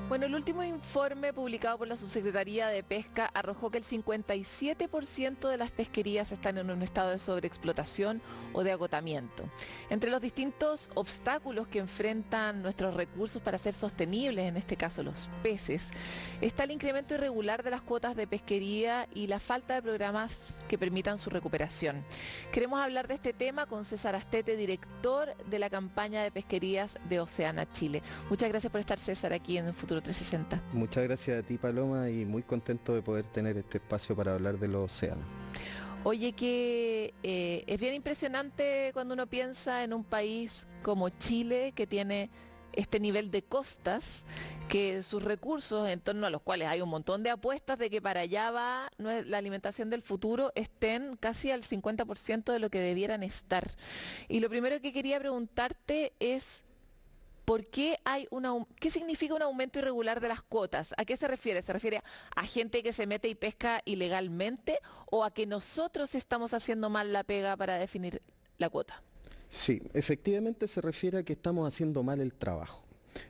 Bueno, el último informe publicado por la Subsecretaría de Pesca arrojó que el 57% de las pesquerías están en un estado de sobreexplotación o de agotamiento. Entre los distintos obstáculos que enfrentan nuestros recursos para ser sostenibles, en este caso los peces, está el incremento irregular de las cuotas de pesquería y la falta de programas que permitan su recuperación. Queremos hablar de este tema con César Astete, director de la campaña de pesquerías de Oceana Chile. Muchas gracias por estar, César, aquí en Futuro 360. Muchas gracias a ti, Paloma, y muy contento de poder tener este espacio para hablar de los océanos. Oye, que es bien impresionante cuando uno piensa en un país como Chile, que tiene este nivel de costas, que sus recursos, en torno a los cuales hay un montón de apuestas de que para allá va la alimentación del futuro, estén casi al 50% de lo que debieran estar. Y lo primero que quería preguntarte es, ¿por qué qué significa un aumento irregular de las cuotas? ¿A qué se refiere? ¿Se refiere a gente que se mete y pesca ilegalmente o a que nosotros estamos haciendo mal la pega para definir la cuota? Sí, efectivamente se refiere a que estamos haciendo mal el trabajo.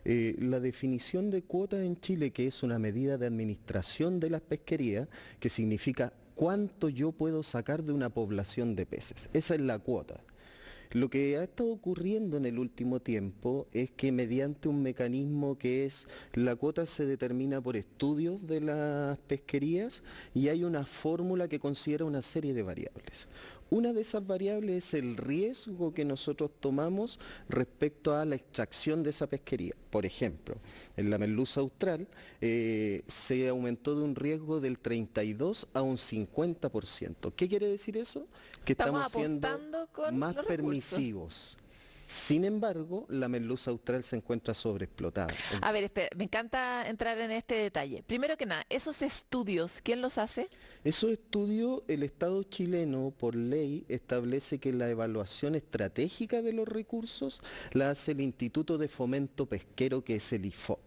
La definición de cuota en Chile, que es una medida de administración de las pesquerías, que significa cuánto yo puedo sacar de una población de peces. Esa es la cuota. Lo que ha estado ocurriendo en el último tiempo es que mediante un mecanismo que es la cuota se determina por estudios de las pesquerías y hay una fórmula que considera una serie de variables. Una de esas variables es el riesgo que nosotros tomamos respecto a la extracción de esa pesquería. Por ejemplo, en la merluza austral se aumentó de un riesgo del 32 a un 50%. ¿Qué quiere decir eso? Que estamos siendo más permisivos. Sin embargo, la merluza austral se encuentra sobreexplotada. A ver, espera, me encanta entrar en este detalle. Primero que nada, esos estudios, ¿quién los hace? Esos estudios, el Estado chileno, por ley, establece que la evaluación estratégica de los recursos la hace el Instituto de Fomento Pesquero, que es el IFOP.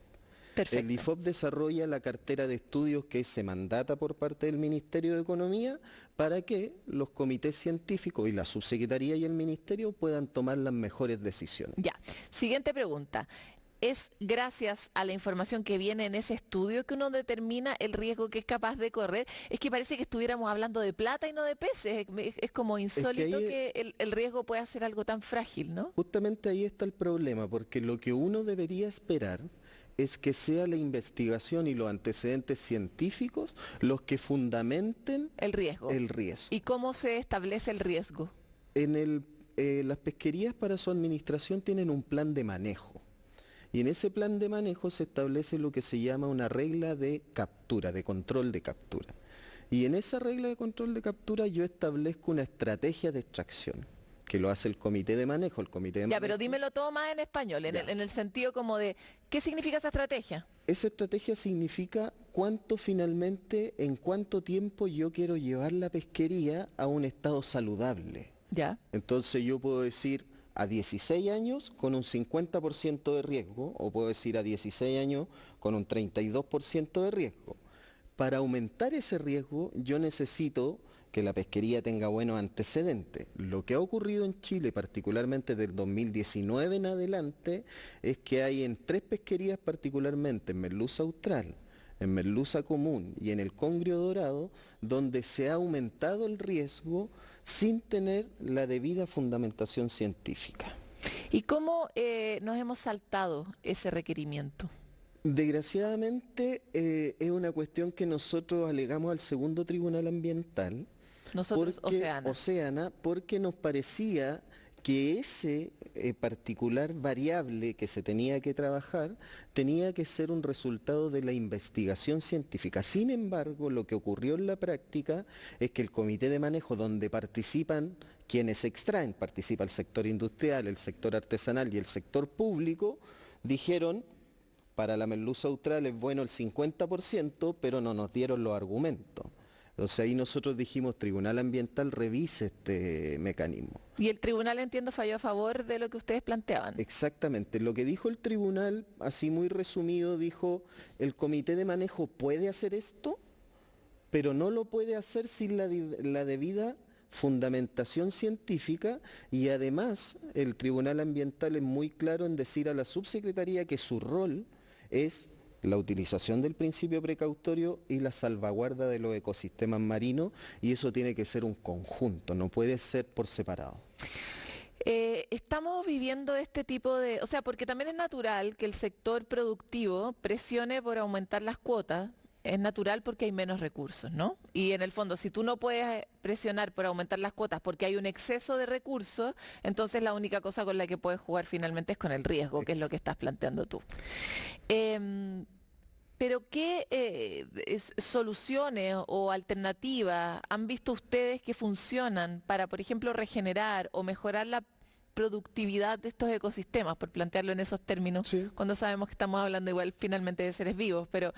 Perfecto. El IFOP desarrolla la cartera de estudios que se mandata por parte del Ministerio de Economía para que los comités científicos y la subsecretaría y el ministerio puedan tomar las mejores decisiones. Ya, siguiente pregunta. ¿Es gracias a la información que viene en ese estudio que uno determina el riesgo que es capaz de correr? Es que parece que estuviéramos hablando de plata y no de peces. Es como insólito que el riesgo pueda ser algo tan frágil, ¿no? Justamente ahí está el problema, porque lo que uno debería esperar es que sea la investigación y los antecedentes científicos los que fundamenten el riesgo. ¿Y cómo se establece el riesgo? Las pesquerías para su administración tienen un plan de manejo. Y en ese plan de manejo se establece lo que se llama una regla de captura, de control de captura. Y en esa regla de control de captura yo establezco una estrategia de extracción, que lo hace el comité de manejo. Ya, pero dímelo todo más en español, en el sentido como de, ¿qué significa esa estrategia? Esa estrategia significa cuánto finalmente, en cuánto tiempo yo quiero llevar la pesquería a un estado saludable. Ya. Entonces yo puedo decir a 16 años con un 50% de riesgo, o puedo decir a 16 años con un 32% de riesgo. Para aumentar ese riesgo yo necesito que la pesquería tenga buenos antecedentes. Lo que ha ocurrido en Chile, particularmente del 2019 en adelante, es que hay en 3 pesquerías particularmente, en merluza austral, en merluza común y en el congrio dorado, donde se ha aumentado el riesgo sin tener la debida fundamentación científica. ¿Y cómo nos hemos saltado ese requerimiento? Desgraciadamente es una cuestión que nosotros alegamos al segundo tribunal ambiental. Nosotros, Oceana, porque nos parecía que ese particular variable que se tenía que trabajar tenía que ser un resultado de la investigación científica. Sin embargo, lo que ocurrió en la práctica es que el comité de manejo donde participan quienes extraen, participa el sector industrial, el sector artesanal y el sector público, dijeron: para la merluza austral es bueno el 50%, pero no nos dieron los argumentos. Entonces ahí nosotros dijimos, Tribunal Ambiental, revise este mecanismo. Y el tribunal, entiendo, falló a favor de lo que ustedes planteaban. Exactamente. Lo que dijo el tribunal, así muy resumido, dijo, el comité de manejo puede hacer esto, pero no lo puede hacer sin la debida fundamentación científica, y además el Tribunal Ambiental es muy claro en decir a la subsecretaría que su rol es la utilización del principio precautorio y la salvaguarda de los ecosistemas marinos, y eso tiene que ser un conjunto, no puede ser por separado. Estamos viviendo este tipo de, o sea, porque también es natural que el sector productivo presione por aumentar las cuotas, es natural porque hay menos recursos, ¿no? Y en el fondo, si tú no puedes presionar por aumentar las cuotas porque hay un exceso de recursos, entonces la única cosa con la que puedes jugar finalmente es con el riesgo, que es lo que estás planteando tú. Em, pero ¿qué soluciones o alternativas han visto ustedes que funcionan para, por ejemplo, regenerar o mejorar la productividad de estos ecosistemas, por plantearlo en esos términos, Sí. cuando sabemos que estamos hablando igual finalmente de seres vivos? Pero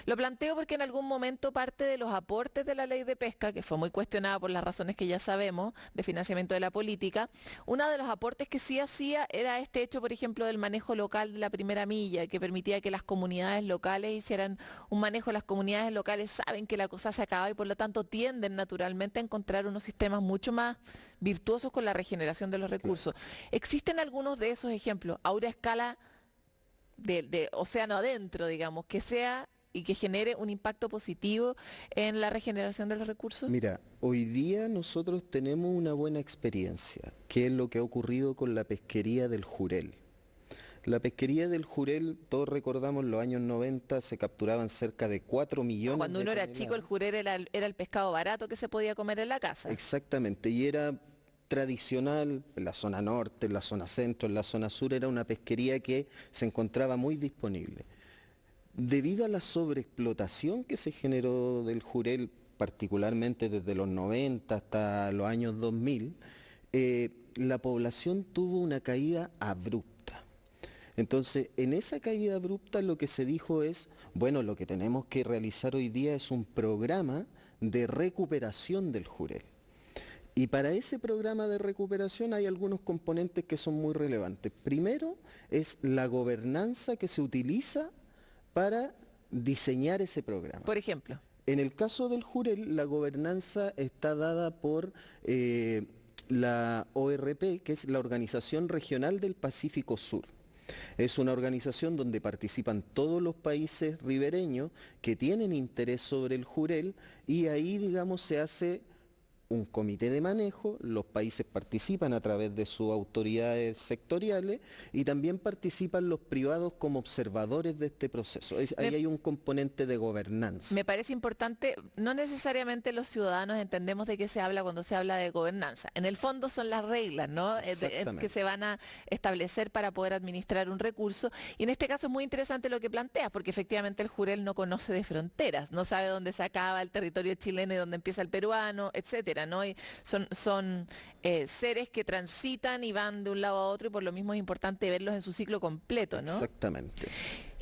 lo planteo porque en algún momento parte de los aportes de la ley de pesca, que fue muy cuestionada por las razones que ya sabemos, de financiamiento de la política, uno de los aportes que sí hacía era este hecho, por ejemplo, del manejo local de la primera milla, que permitía que las comunidades locales hicieran un manejo. Las comunidades locales saben que la cosa se acaba y por lo tanto tienden naturalmente a encontrar unos sistemas mucho más virtuosos con la regeneración de los recursos. ¿Existen algunos de esos ejemplos a una escala de océano adentro, digamos, que sea y que genere un impacto positivo en la regeneración de los recursos? Mira, hoy día nosotros tenemos una buena experiencia, que es lo que ha ocurrido con la pesquería del jurel. La pesquería del jurel, todos recordamos, en los años 90 se capturaban cerca de 4 millones Cuando de uno era chico, el toneladas. jurel era el pescado barato que se podía comer en la casa. Exactamente, y era tradicional en la zona norte, en la zona centro, en la zona sur, era una pesquería que se encontraba muy disponible. Debido a la sobreexplotación que se generó del jurel, particularmente desde los 90 hasta los años 2000, la población tuvo una caída abrupta. Entonces, en esa caída abrupta lo que se dijo es, bueno, lo que tenemos que realizar hoy día es un programa de recuperación del jurel. Y para ese programa de recuperación hay algunos componentes que son muy relevantes. Primero es la gobernanza que se utiliza para diseñar ese programa. Por ejemplo, En el caso del jurel, la gobernanza está dada por la ORP, que es la Organización Regional del Pacífico Sur. Es una organización donde participan todos los países ribereños que tienen interés sobre el jurel, y ahí, digamos, se hace un comité de manejo, los países participan a través de sus autoridades sectoriales y también participan los privados como observadores de este proceso. Ahí hay un componente de gobernanza. me parece importante, no necesariamente los ciudadanos entendemos de qué se habla cuando se habla de gobernanza. En el fondo son las reglas, ¿no? Que Exactamente. se van a establecer para poder administrar un recurso. Y en este caso es muy interesante lo que planteas, porque efectivamente el jurel no conoce de fronteras, no sabe dónde se acaba el territorio chileno y dónde empieza el peruano, etcétera, ¿no? Y son seres que transitan y van de un lado a otro, y por lo mismo es importante verlos en su ciclo completo, ¿no? Exactamente.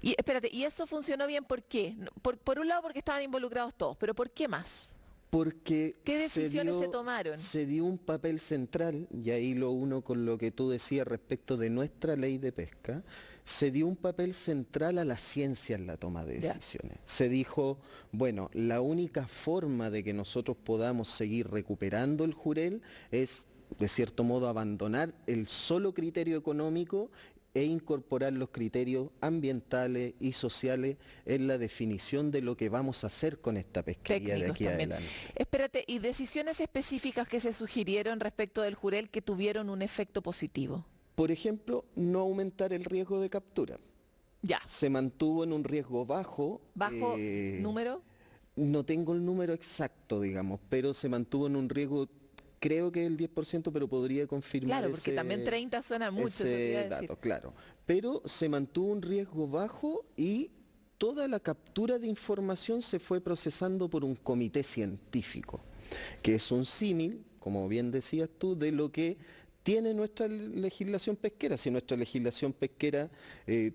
Y espérate, ¿y eso funcionó bien por qué? Por un lado porque estaban involucrados todos, pero ¿por qué más? Porque ¿Qué decisiones se tomaron? se dio un papel central, y ahí lo uno con lo que tú decías respecto de nuestra ley de pesca, se dio un papel central a la ciencia en la toma de Ya. decisiones. Se dijo, bueno, la única forma de que nosotros podamos seguir recuperando el jurel es, de cierto modo, abandonar el solo criterio económico e incorporar los criterios ambientales y sociales en la definición de lo que vamos a hacer con esta pesquería de Técnicos aquí también. adelante. Espérate, ¿y decisiones específicas que se sugirieron respecto del jurel que tuvieron un efecto positivo? Por ejemplo, no aumentar el riesgo de captura. Ya, Se mantuvo en un riesgo bajo. bajo número. No tengo el número exacto, digamos, pero se mantuvo en un riesgo, creo que el 10%, pero podría confirmar Claro, porque también 30 suena mucho, eso te iba a ese decir. dato, claro. Pero se mantuvo un riesgo bajo y toda la captura de información se fue procesando por un comité científico, que es un símil, como bien decías tú, de lo que tiene nuestra legislación pesquera. Si nuestra legislación pesquera,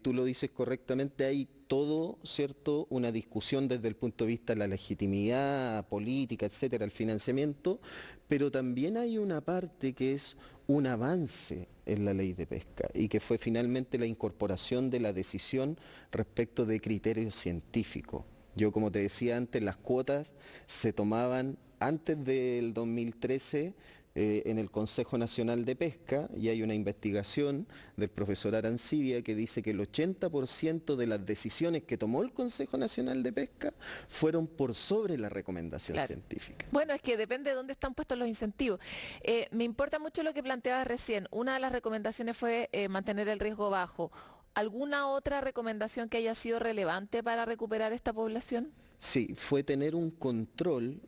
tú lo dices correctamente, hay todo, ¿cierto?, una discusión desde el punto de vista de la legitimidad política, etcétera, el financiamiento, pero también hay una parte que es un avance en la ley de pesca y que fue finalmente la incorporación de la decisión respecto de criterios científicos. Yo, como te decía antes, las cuotas se tomaban antes del 2013 en el Consejo Nacional de Pesca, y hay una investigación del profesor Arancibia que dice que el 80% de las decisiones que tomó el Consejo Nacional de Pesca fueron por sobre la recomendación científica. Bueno, es que depende de dónde están puestos los incentivos. Me importa mucho lo que planteabas recién. Una de las recomendaciones fue mantener el riesgo bajo. ¿Alguna otra recomendación que haya sido relevante para recuperar esta población? Sí, fue tener un control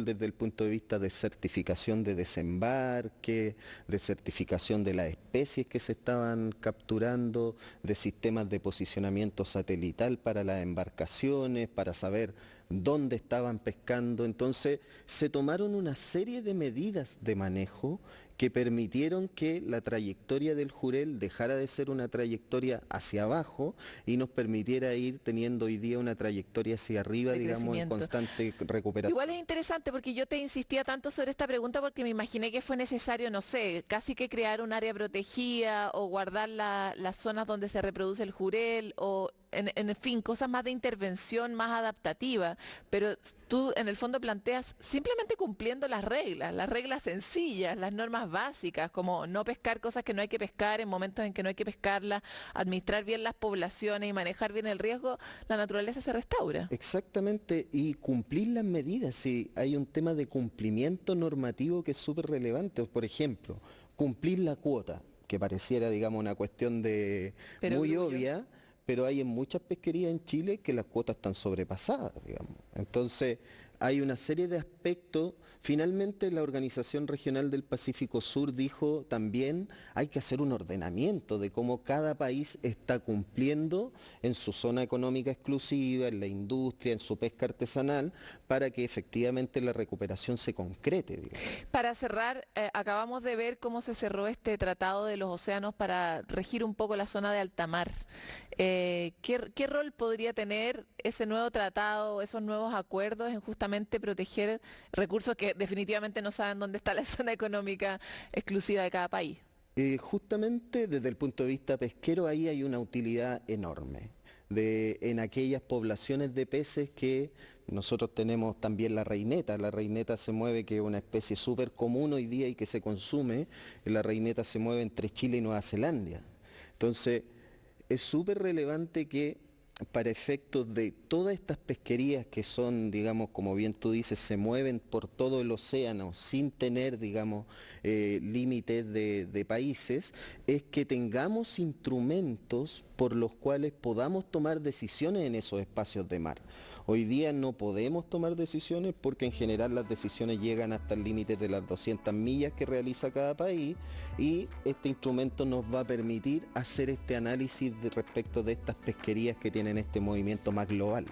desde el punto de vista de certificación de desembarque, de certificación de las especies que se estaban capturando, de sistemas de posicionamiento satelital para las embarcaciones, para saber dónde estaban pescando. Entonces se tomaron una serie de medidas de manejo que permitieron que la trayectoria del Jurel dejara de ser una trayectoria hacia abajo y nos permitiera ir teniendo hoy día una trayectoria hacia arriba, digamos, en constante recuperación. Igual es interesante porque yo te insistía tanto sobre esta pregunta porque me imaginé que fue necesario, no sé, casi que crear un área protegida o guardar las zonas donde se reproduce el Jurel o en fin, cosas más de intervención, más adaptativa, pero tú en el fondo planteas simplemente cumpliendo las reglas sencillas, las normas básicas, como no pescar cosas que no hay que pescar en momentos en que no hay que pescarlas, administrar bien las poblaciones y manejar bien el riesgo, la naturaleza se restaura. Exactamente, y cumplir las medidas, sí, hay un tema de cumplimiento normativo que es súper relevante. Por ejemplo, cumplir la cuota, que pareciera, digamos, una cuestión muy obvia, pero hay en muchas pesquerías en Chile que las cuotas están sobrepasadas, digamos. Entonces, hay una serie de aspectos. Finalmente, la Organización Regional del Pacífico Sur dijo también hay que hacer un ordenamiento de cómo cada país está cumpliendo en su zona económica exclusiva, en la industria, en su pesca artesanal, para que efectivamente la recuperación se concrete, digamos. Para cerrar, acabamos de ver cómo se cerró este tratado de los océanos para regir un poco la zona de alta mar. ¿Qué rol podría tener ese nuevo tratado, esos nuevos acuerdos en justamente proteger recursos que definitivamente no saben dónde está la zona económica exclusiva de cada país? Justamente desde el punto de vista pesquero ahí hay una utilidad enorme en aquellas poblaciones de peces que nosotros tenemos también la reineta se mueve, que es una especie súper común hoy día y que se consume, la reineta se mueve entre Chile y Nueva Zelanda. Entonces es súper relevante que para efectos de todas estas pesquerías que son, digamos, como bien tú dices, se mueven por todo el océano sin tener, digamos, límites de países, es que tengamos instrumentos por los cuales podamos tomar decisiones en esos espacios de mar. Hoy día no podemos tomar decisiones porque en general las decisiones llegan hasta el límite de las 200 millas que realiza cada país, y este instrumento nos va a permitir hacer este análisis respecto de estas pesquerías que tienen este movimiento más global.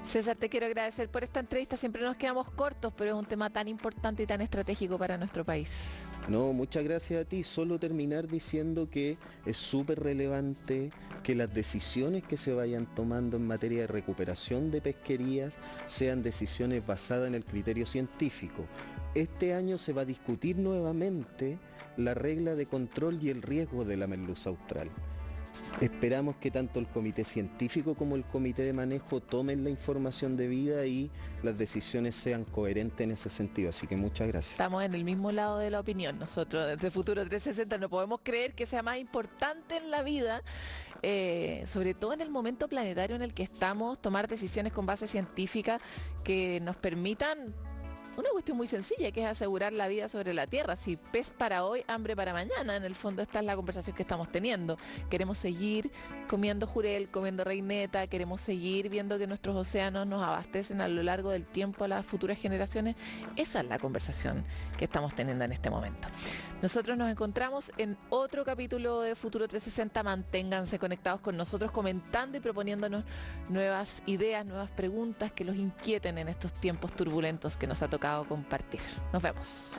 César, te quiero agradecer por esta entrevista. Siempre nos quedamos cortos, pero es un tema tan importante y tan estratégico para nuestro país. No, muchas gracias a ti. Solo terminar diciendo que es súper relevante que las decisiones que se vayan tomando en materia de recuperación de pesquerías sean decisiones basadas en el criterio científico. Este año se va a discutir nuevamente la regla de control y el riesgo de la merluza austral. Esperamos que tanto el comité científico como el comité de manejo tomen la información debida y las decisiones sean coherentes en ese sentido. Así que muchas gracias. Estamos en el mismo lado de la opinión. Nosotros desde Futuro 360 no podemos creer que sea más importante en la vida, sobre todo en el momento planetario en el que estamos, tomar decisiones con base científica que nos permitan una cuestión muy sencilla, que es asegurar la vida sobre la Tierra. Si pez para hoy, hambre para mañana, en el fondo esta es la conversación que estamos teniendo. Queremos seguir comiendo jurel, comiendo reineta, queremos seguir viendo que nuestros océanos nos abastecen a lo largo del tiempo a las futuras generaciones. Esa es la conversación que estamos teniendo en este momento. Nosotros nos encontramos en otro capítulo de Futuro 360. Manténganse conectados con nosotros, comentando y proponiéndonos nuevas ideas, nuevas preguntas que los inquieten en estos tiempos turbulentos que nos ha tocado compartir. Nos vemos.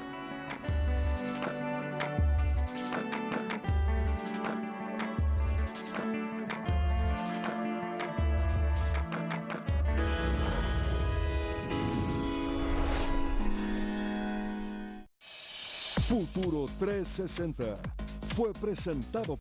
Futuro 360 fue presentado